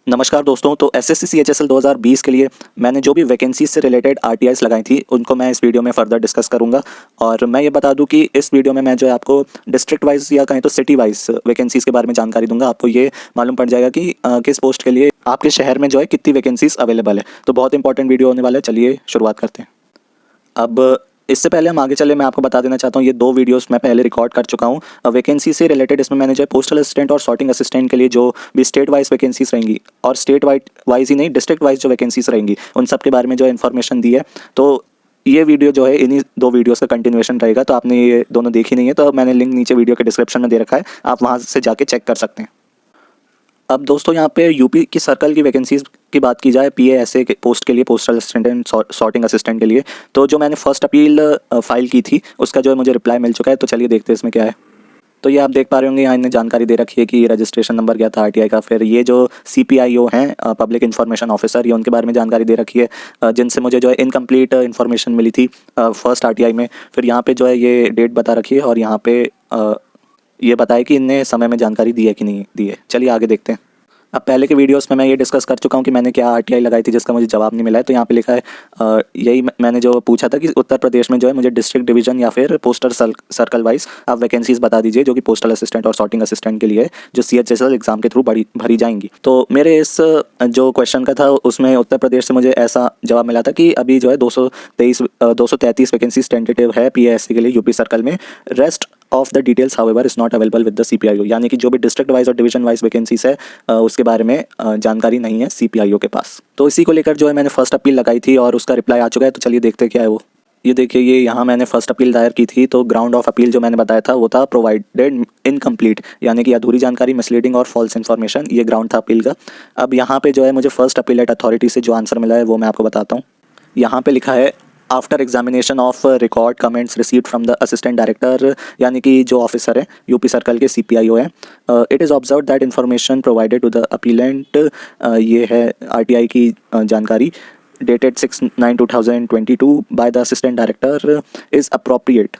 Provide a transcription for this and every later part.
नमस्कार दोस्तों। तो एसएससी सीएचएसएल 2020 के लिए मैंने जो भी वैकेंसीज से रिलेटेड आरटीआईज लगाई थी उनको मैं इस वीडियो में फर्दर डिस्कस करूंगा। और मैं ये बता दूं कि इस वीडियो में मैं जो है आपको डिस्ट्रिक्ट वाइज या कहें तो सिटी वाइज वैकेंसीज के बारे में जानकारी दूंगा। आपको ये मालूम पड़ जाएगा कि किस पोस्ट के लिए आपके शहर में जो है कितनी वैकेंसीज अवेलेबल है। तो बहुत इंपॉर्टेंट वीडियो होने वाला है। चलिए शुरुआत करते हैं। अब इससे पहले हम आगे चले, मैं आपको बता देना चाहता हूँ ये 2 वीडियोस मैं पहले रिकॉर्ड कर चुका हूँ वैकेंसी से रिलेटेड। इसमें मैंने जो है पोस्टल असिस्टेंट और सॉर्टिंग असिस्टेंट के लिए जो भी स्टेट वाइज वैकेंसीज रहेंगी और स्टेट वाइज ही नहीं डिस्ट्रिक्ट वाइज जो वैकेंसीज रहेंगी उन सब के बारे में जो इन्फॉर्मेशन दी है। तो ये वीडियो जो है इन्हीं 2 वीडियोस का कंटिन्यूएशन रहेगा। तो आपने ये दोनों देखी नहीं है तो मैंने लिंक नीचे वीडियो के डिस्क्रिप्शन में दे रखा है, आप वहाँ से जाके चेक कर सकते हैं। अब दोस्तों यहाँ पे यूपी की सर्कल की वैकेंसीज की बात की जाए पीएएसए के पोस्ट के लिए, postal assistant and sorting assistant के लिए, तो जो मैंने फर्स्ट अपील फाइल की थी उसका जो है मुझे रिप्लाई मिल चुका है। तो चलिए देखते हैं इसमें क्या है। तो ये आप देख पा रहे होंगे यहाँ इन्हें जानकारी दे रखी है कि रजिस्ट्रेशन नंबर क्या था आरटीआई का। फिर ये जो सीपीआईओ हैं पब्लिक इन्फॉर्मेशन ऑफिसर, ये उनके बारे में जानकारी दे रखी है जिनसे मुझे जो है इनकम्प्लीट इन्फॉर्मेशन मिली थी फर्स्ट आरटीआई में। फिर यहाँ पे जो है ये डेट बता रखी है और यहाँ पे ये बताया कि इनने समय में जानकारी दी है कि नहीं दी है। चलिए आगे देखते हैं। अब पहले के वीडियोस में मैं ये डिस्कस कर चुका हूँ कि मैंने क्या आरटीआई लगाई थी जिसका मुझे जवाब नहीं मिला है। तो यहाँ पे लिखा है यही मैंने जो पूछा था कि उत्तर प्रदेश में जो है मुझे डिस्ट्रिक्ट डिवीजन या फिर पोस्टल सर्कल वाइज आप वैकेंसीज बता दीजिए जो कि पोस्टल असिस्टेंट और सॉर्टिंग असिस्टेंट के लिए जो सीएचएसएल एग्जाम के थ्रू भरी जाएंगी। तो मेरे इस जो क्वेश्चन का था उसमें उत्तर प्रदेश से मुझे ऐसा जवाब मिला था कि अभी जो है 233 वैकेंसीज टेंटेटिव है पीएएससी के लिए यूपी सर्कल में। Rest of the details however is not available with the CPIO, यानी कि जो भी डिस्ट्रिक्ट वाइज और डिवीजन वाइज वैकेंसीज है उसके बारे में जानकारी नहीं है सीपीआईओ के पास। तो इसी को लेकर जो है मैंने फर्स्ट अपील लगाई थी और उसका रिप्लाई आ चुका है। तो चलिए देखते हैं क्या है वो। ये देखिए, ये यहाँ मैंने फर्स्ट अपील दायर की थी। तो ग्राउंड ऑफ अपील जो मैंने बताया था वो था प्रोवाइडेड इनकम्प्लीट, यानी कि अधूरी जानकारी, मिसलीडिंग और फॉल्स इन्फॉर्मेशन, ये ग्राउंड था अपील का। अब यहाँ पे जो है मुझे फर्स्ट अपील एट अथॉरिटी से जो आंसर मिला है वो मैं आपको बताता हूँ। यहाँ पे लिखा है after examination of record comments received from the assistant director, यानी कि जो ऑफिसर है यूपी सर्कल के सीपीआईओ है, it is observe that information provided to the appellant, ये है आरटीआई की जानकारी dated 6/9/2022 by the assistant director is appropriate.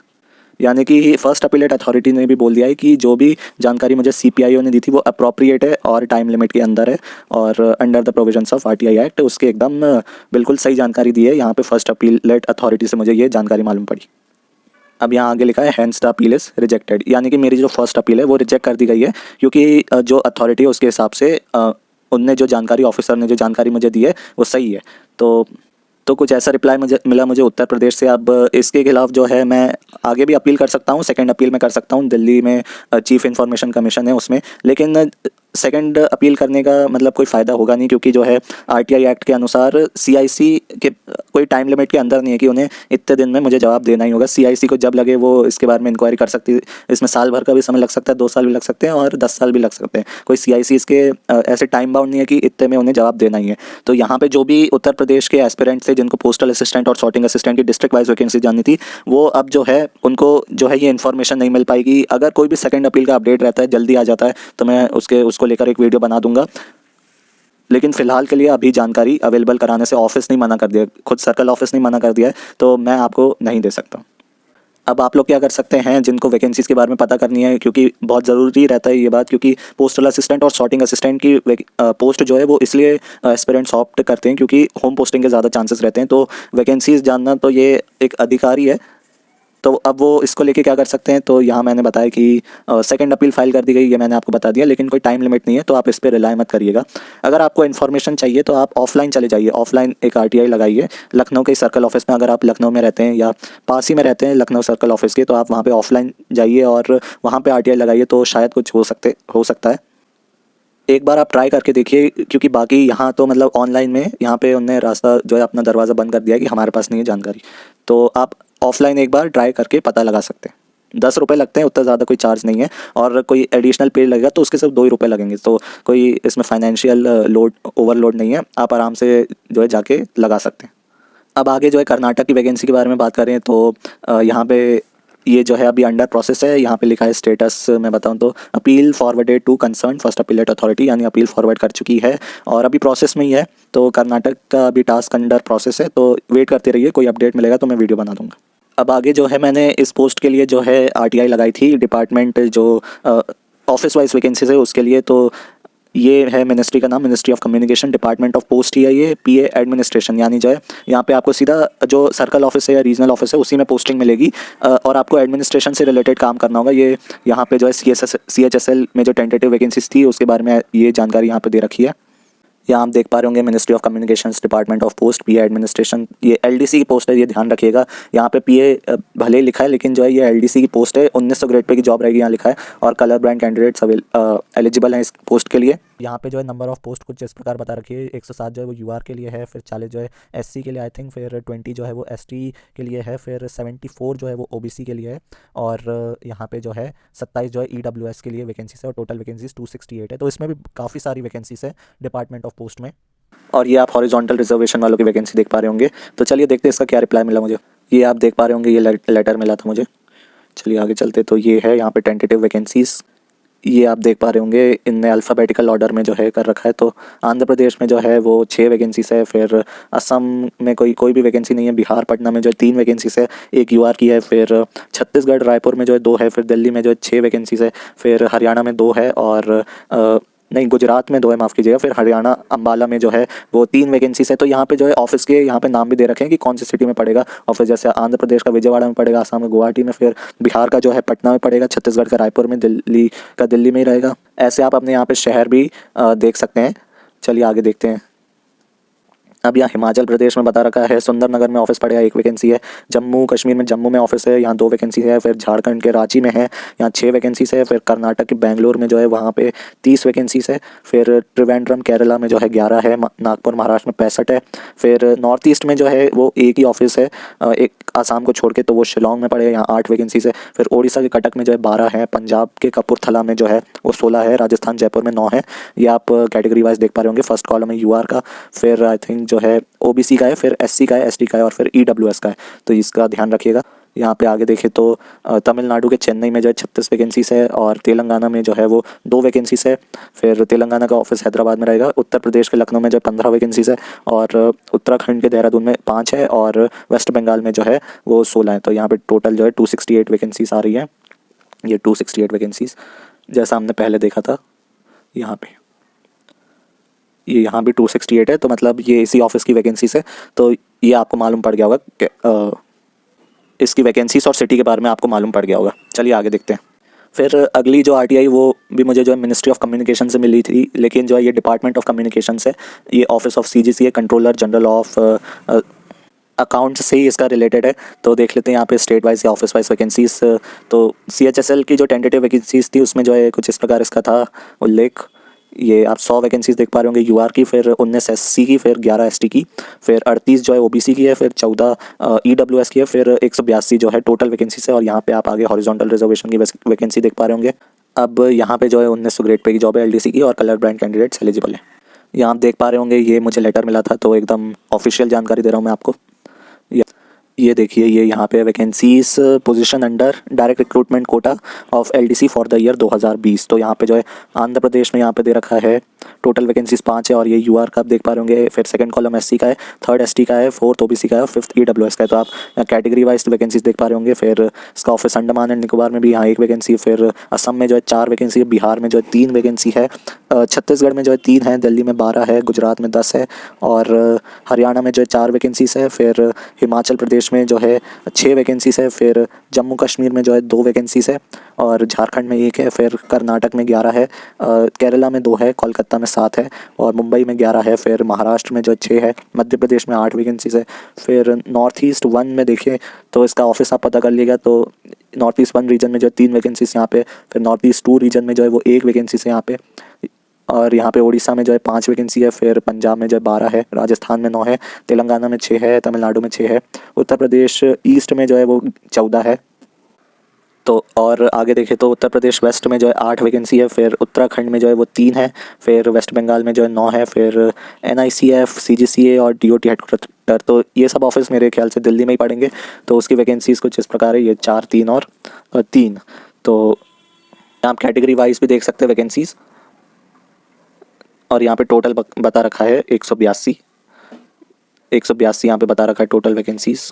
यानी कि फर्स्ट अपीलेट अथॉरिटी ने भी बोल दिया है कि जो भी जानकारी मुझे सीपीआईओ ने दी थी वो अप्रोप्रिएट है और टाइम लिमिट के अंदर है और under the provisions of RTI act उसके एकदम बिल्कुल सही जानकारी दी है। यहाँ पे फर्स्ट अपीलेट अथॉरिटी से मुझे ये जानकारी मालूम पड़ी। अब यहाँ आगे लिखा है hence the appeal is rejected, यानी कि मेरी जो फर्स्ट अपील है वो रिजेक्ट कर दी गई है क्योंकि जो अथॉरिटी है उसके हिसाब से उनने जो जानकारी, ऑफिसर ने जो जानकारी मुझे दी है वो सही है। तो कुछ ऐसा रिप्लाई मुझे मिला उत्तर प्रदेश से। अब इसके खिलाफ जो है मैं आगे भी अपील कर सकता हूँ, सेकंड अपील में कर सकता हूँ, दिल्ली में चीफ इंफॉर्मेशन कमीशन है उसमें। लेकिन सेकंड अपील करने का मतलब कोई फ़ायदा होगा नहीं क्योंकि जो है आरटीआई एक्ट के अनुसार सीआईसी के कोई टाइम लिमिट के अंदर नहीं है कि उन्हें इतने दिन में मुझे जवाब देना ही होगा। सीआईसी को जब लगे वो इसके बारे में इंक्वायरी कर सकती है। इसमें साल भर का भी समय लग सकता है, 2 साल भी लग सकते हैं और 10 साल भी लग सकते हैं। कोई सीआईसी इसके ऐसे टाइम बाउंड नहीं है कि इतने में उन्हें जवाब देना ही है। तो यहाँ पे जो भी उत्तर प्रदेश के एस्पिरेंट्स थे जिनको पोस्टल असिस्टेंट और सॉर्टिंग असिस्टेंट की डिस्ट्रिक्ट वाइज वैकेंसी जाननी थी, वो अब जो है उनको जो है ये इन्फॉर्मेशन नहीं मिल पाएगी। अगर कोई भी सेकंड अपील का अपडेट रहता है, जल्दी आ जाता है, तो मैं उसको लेकर एक वीडियो बना दूंगा। लेकिन फिलहाल के लिए अभी जानकारी अवेलेबल कराने से ऑफिस नहीं मना कर दिया, खुद सर्कल ऑफिस नहीं मना कर दिया है, तो मैं आपको नहीं दे सकता। अब आप लोग क्या कर सकते हैं जिनको वैकेंसीज़ के बारे में पता करनी है, क्योंकि बहुत ज़रूरी रहता है ये बात, क्योंकि पोस्टल असिस्टेंट और सॉर्टिंग असिस्टेंट की पोस्ट जो है वो इसलिए एस्पिरेंट्स ऑप्ट करते हैं क्योंकि होम पोस्टिंग के ज़्यादा चांसेस रहते हैं। तो वैकेंसीज़ जानना तो ये एक अधिकार ही है। तो अब वो इसको लेके क्या कर सकते हैं, तो यहाँ मैंने बताया कि सेकंड अपील फाइल कर दी गई, ये मैंने आपको बता दिया, लेकिन कोई टाइम लिमिट नहीं है, तो आप इस पर रिलाई मत करिएगा। अगर आपको इन्फॉर्मेशन चाहिए तो आप ऑफलाइन चले जाइए, ऑफलाइन एक आरटीआई लगाइए लखनऊ के सर्कल ऑफिस में। अगर आप लखनऊ में रहते हैं या पास ही में रहते हैं लखनऊ सर्कल ऑफिस के, तो आप वहाँ पर ऑफलाइन जाइए और वहाँ पर आरटीआई लगाइए, तो शायद कुछ हो सकता है। एक बार आप ट्राई करके देखिए, क्योंकि बाकी यहाँ तो मतलब ऑनलाइन में यहाँ पे उन्होंने रास्ता जो है अपना दरवाज़ा बंद कर दिया कि हमारे पास नहीं है जानकारी। तो आप ऑफलाइन एक बार ट्राई करके पता लगा सकते हैं। 10 रुपये लगते हैं, उतना ज़्यादा कोई चार्ज नहीं है, और कोई एडिशनल पे लगेगा तो उसके सिर्फ 2 ही रुपये लगेंगे। तो कोई इसमें फाइनेंशियल ओवरलोड नहीं है, आप आराम से जो है जाके लगा सकते हैं। अब आगे जो है कर्नाटक की वैकेंसी के बारे में बात करें तो यहाँ पे ये जो है अभी अंडर प्रोसेस है। यहाँ पे लिखा है स्टेटस मैं बताऊँ तो appeal forwarded to concern first appellate authority, यानी अपील फॉरवर्ड कर चुकी है और अभी प्रोसेस में ही है। तो कर्नाटक का अभी टास्क अंडर प्रोसेस है, तो वेट करते रहिए, कोई अपडेट मिलेगा तो मैं वीडियो बना दूँगा। अब आगे जो है मैंने इस पोस्ट के लिए जो है आरटीआई लगाई थी, डिपार्टमेंट जो ऑफिस वाइज वैकेंसीज है उसके लिए। तो ये है मिनिस्ट्री का नाम, ministry of communication, department of post ही है ये, पीए एडमिनिस्ट्रेशन, यानी जो है यहाँ पे आपको सीधा जो सर्कल ऑफिस है या रीजनल ऑफिस है उसी में पोस्टिंग मिलेगी और आपको एडमिनिस्ट्रेशन से रिलेटेड काम करना होगा। ये यहाँ पे जो है CHSL में जो टेंटेटिव वैकेंसीज थी उसके बारे में ये जानकारी यहाँ पे दे रखी है। यहाँ आप देख पा रहे होंगे ministry of communications, department of post, PA administration, ये एलडीसी की पोस्ट है, ये ध्यान रखिएगा। यहाँ पे पीए भले ही लिखा है लेकिन जो है ये एलडीसी की पोस्ट है, 1900 ग्रेड पे की जॉब रहेगी यहाँ लिखा है, और कलर ब्रांड कैंडिडेट्स एलिजिबल हैं इस पोस्ट के लिए। यहाँ पे जो है नंबर ऑफ पोस्ट कुछ इस प्रकार बता रखी है, 107 जो है वो यूआर के लिए है, फिर 40 जो है एससी के लिए आई थिंक, फिर 20 जो है वो एसटी के लिए है, फिर 74 जो है वो ओबीसी के लिए है, और यहाँ पे जो है 27 जो है ईडब्ल्यूएस के लिए वैकेंसीज है, और टोटल वैकेंसीज 268 है। तो इसमें भी काफ़ी सारी वैकेंसीज है डिपार्टमेंट ऑफ पोस्ट में। और ये आप हॉरिजॉन्टल रिजर्वेशन वालों की वैकेंसी देख पा रहे होंगे। तो चलिए देखते हैं इसका क्या रिप्लाई मिला मुझे। ये आप देख पा रहे होंगे, ये लेटर मिला था मुझे। चलिए आगे चलते। तो ये है यहाँ पे टेंटेटिव वैकेंसीज़, ये आप देख पा रहे होंगे इनने अल्फ़ाबेटिकल ऑर्डर में जो है कर रखा है। तो आंध्र प्रदेश में जो है वो 6 वैकेंसीज है, फिर असम में कोई भी वैकेंसी नहीं है, बिहार पटना में जो है 3 वैकेंसीज है, एक यूआर की है, फिर छत्तीसगढ़ रायपुर में जो है 2 है, फिर दिल्ली में जो है 6 वैकेंसीज है, फिर हरियाणा में 2 है, और नहीं गुजरात में 2 है, माफ़ कीजिएगा, फिर हरियाणा अम्बाला में जो है वो 3 वैकेंसीज है। तो यहाँ पे जो है ऑफिस के यहाँ पे नाम भी दे रखे हैं कि कौन सी सिटी में पड़ेगा ऑफिस, जैसे आंध्र प्रदेश का विजयवाड़ा में पड़ेगा, असम में गुवाहाटी में, फिर बिहार का जो है पटना में पड़ेगा, छत्तीसगढ़ का रायपुर में, दिल्ली का दिल्ली में ही रहेगा। ऐसे आप अपने यहाँ पे शहर भी देख सकते हैं। चलिए आगे देखते हैं। अब यहाँ हिमाचल प्रदेश में बता रखा है सुंदरनगर में ऑफिस पड़ेगा, 1 वैकेंसी है, जम्मू कश्मीर में जम्मू में ऑफिस है, यहाँ 2 वैकेंसी है, फिर झारखंड के रांची में है, यहाँ 6 वैकेंसीज है, फिर कर्नाटक के बेंगलोर में जो है वहाँ पे 30 वैकेंसीज है, फिर त्रिवेंद्रम केरला में जो है 11 है, नागपुर महाराष्ट्र में 65 है, फिर नॉर्थ ईस्ट में जो है वो एक ही ऑफिस है, एक आसाम को छोड़ के, तो वो शिलोंग में पड़ेगा, यहाँ 8 वैकेंसीज है, फिर ओडिशा के कटक में जो है 12 है, पंजाब के कपूरथला में जो है वो 16 है, राजस्थान जयपुर में 9 है। ये आप कैटेगरी वाइज देख पा रहे होंगे। फर्स्ट कॉलम है यूआर का, फिर आई थिंक जो है ओबीसी का है, फिर एससी का है, एसटी का है, और फिर ईडब्ल्यूएस का है, तो इसका ध्यान रखिएगा। यहाँ पे आगे देखें तो तमिलनाडु के चेन्नई में जो है 36 वैकेंसीज है, और तेलंगाना में जो है वो 2 वैकेंसीज है, फिर तेलंगाना का ऑफिस हैदराबाद में रहेगा। उत्तर प्रदेश के लखनऊ में जो है 15 वैकेंसीज है, और उत्तराखंड के देहरादून में 5 है, और वेस्ट बंगाल में जो है वो 16 है। तो यहाँ पे टोटल जो है 268 वैकेंसीज आ रही है। ये 268 वैकेंसीज जैसा हमने पहले देखा था, यहाँ पे ये यहाँ भी 268 है, तो मतलब ये इसी ऑफिस की वैकेंसीज है। तो ये आपको मालूम पड़ गया होगा कि इसकी वैकेंसीज और सिटी के बारे में आपको मालूम पड़ गया होगा। चलिए आगे देखते हैं। फिर अगली जो आरटीआई वो भी मुझे जो है मिनिस्ट्री ऑफ कम्युनिकेशन से मिली थी, लेकिन जो है ये डिपार्टमेंट ऑफ कम्युनिकेशन है, ये ऑफिस ऑफ सीजीसी है, कंट्रोलर जनरल ऑफ अकाउंट्स से ही इसका रिलेटेड है। तो देख लेते हैं यहाँ पे स्टेट वाइज या ऑफिस वाइज वैकेंसीज। तो CHSL की जो टेंटेटिव वैकेंसीज थी उसमें जो है कुछ इस प्रकार इसका था उल्लेख। ये आप 100 वैकेंसीज देख पा रहे होंगे यूआर की, फिर 19 एससी की, फिर 11 एसटी की, फिर 38 जो है ओबीसी की है, फिर 14 ईडब्ल्यूएस की है, फिर 182 जो है टोटल वैकेंसीज है। और यहाँ पे आप आगे हॉरिजॉन्टल रिजर्वेशन की वैकेंसी देख पा रहे होंगे। अब यहाँ पे जो है 1900 ग्रेड पे की जॉब है एलडीसी की, और कलर ब्रांड कैंडिडेट्स एलिजिबल है। यहाँ आप देख पा रहे होंगे, ये मुझे लेटर मिला था, तो एकदम ऑफिशियल जानकारी दे रहा हूँ मैं आपको। ये देखिए, ये यहाँ पे vacancies position under direct recruitment Kota of LDC for the year 2020। तो यहाँ पे जो है आंध्र प्रदेश में यहाँ पे दे रखा है टोटल वैकेंसीज 5 है, और ये यूआर का आप देख पा रहे होंगे। फिर सेकंड कॉलम एससी का है, थर्ड एसटी का है, फोर्थ ओबीसी का है, फिफ्थ ईडब्ल्यूएस का है। तो आप यहाँ कैटेगरी वाइज वैकेंसीज देख पा रहे होंगे। फिर इसका ऑफिस अंडमान एंड निकोबार में भी यहाँ 1 वैकेंसी, फिर असम में जो है 4 वैकेंसी है, बिहार में जो है 3 वैकेंसी है, छत्तीसगढ़ में जो है 3 है, दिल्ली में 12 है, गुजरात में 10 है, और हरियाणा में जो है 4 वैकेंसीज है, फिर हिमाचल प्रदेश में जो है 6 वैकेंसीज है, फिर जम्मू कश्मीर में जो है 2 वैकेंसीज है, और झारखंड में 1 है, फिर कर्नाटक में 11 है, केरला में 2 है, कोलकाता में 7 है, और मुंबई में 11 है, फिर महाराष्ट्र में जो 6 है, मध्य प्रदेश में 8 वैकेंसीज है। फिर नॉर्थ ईस्ट 1 में देखिए तो इसका ऑफिस आप पता कर लीजिएगा, तो नॉर्थ ईस्ट 1 रीजन में जो है 3 वैकेंसीज यहाँ पे, फिर नॉर्थ ईस्ट 2 रीजन में जो है वो 1 वैकेंसी है यहाँ पे, और यहाँ पे उड़ीसा में जो है 5 वैकेंसी है, फिर पंजाब में जो है 12 है, राजस्थान में 9 है, तेलंगाना में 6 है, तमिलनाडु में 6 है, उत्तर प्रदेश ईस्ट में जो है वो 14 है। तो और आगे देखें तो उत्तर प्रदेश वेस्ट में जो है 8 वैकेंसी है, फिर उत्तराखंड में जो है वो 3 है, फिर वेस्ट बंगाल में जो है 9 है, फिर NICF, CGCA और DOT हेडक्वार्टर। तो ये सब ऑफिस मेरे ख्याल से दिल्ली में ही पड़ेंगे। तो उसकी वैकेंसीज कुछ इस प्रकार है, ये 4, 3 और 3। तो आप कैटेगरी वाइज भी देख सकते हैं वैकेंसीज, और यहाँ पे टोटल बता रखा है 182 यहाँ पे बता रखा है टोटल वैकेंसीज,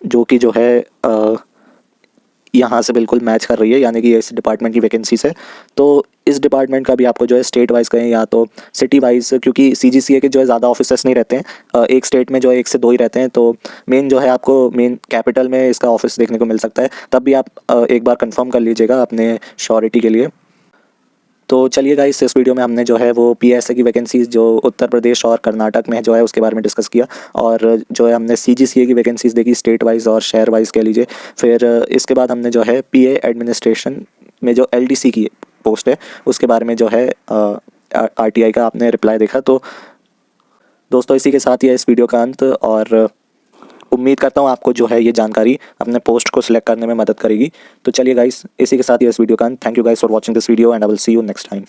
जो कि जो है यहाँ से बिल्कुल मैच कर रही है, यानी कि ये इस डिपार्टमेंट की वैकेंसीज है। तो इस डिपार्टमेंट का भी आपको जो है स्टेट वाइज कहें या तो सिटी वाइज, क्योंकि सीजीसीए के जो है ज़्यादा ऑफिसर्स नहीं रहते हैं, एक स्टेट में जो है 1 से 2 ही रहते हैं, तो मेन जो है आपको मेन कैपिटल में इसका ऑफिस देखने को मिल सकता है। तब भी आप एक बार कंफर्म कर लीजिएगा अपने श्योरिटी के लिए। तो चलिए गाइस, इस वीडियो में हमने जो है वो पीएसए की वैकेंसीज जो उत्तर प्रदेश और कर्नाटक में जो है उसके बारे में डिस्कस किया, और जो है हमने सीजीसीए की वैकेंसीज देखी स्टेट वाइज और शहर वाइज कह लीजिए। फिर इसके बाद हमने जो है पीए एडमिनिस्ट्रेशन में जो एलडीसी की पोस्ट है उसके बारे में जो है आरटीआई का आपने रिप्लाई देखा। तो दोस्तों, इसी के साथ ही है इस वीडियो का अंत, और उम्मीद करता हूँ आपको जो है ये जानकारी अपने पोस्ट को सिलेक्ट करने में मदद करेगी। तो चलिए गाइस, इसी के साथ ही इस वीडियो का अंत। Thank you guys for watching this video and I will see you next time.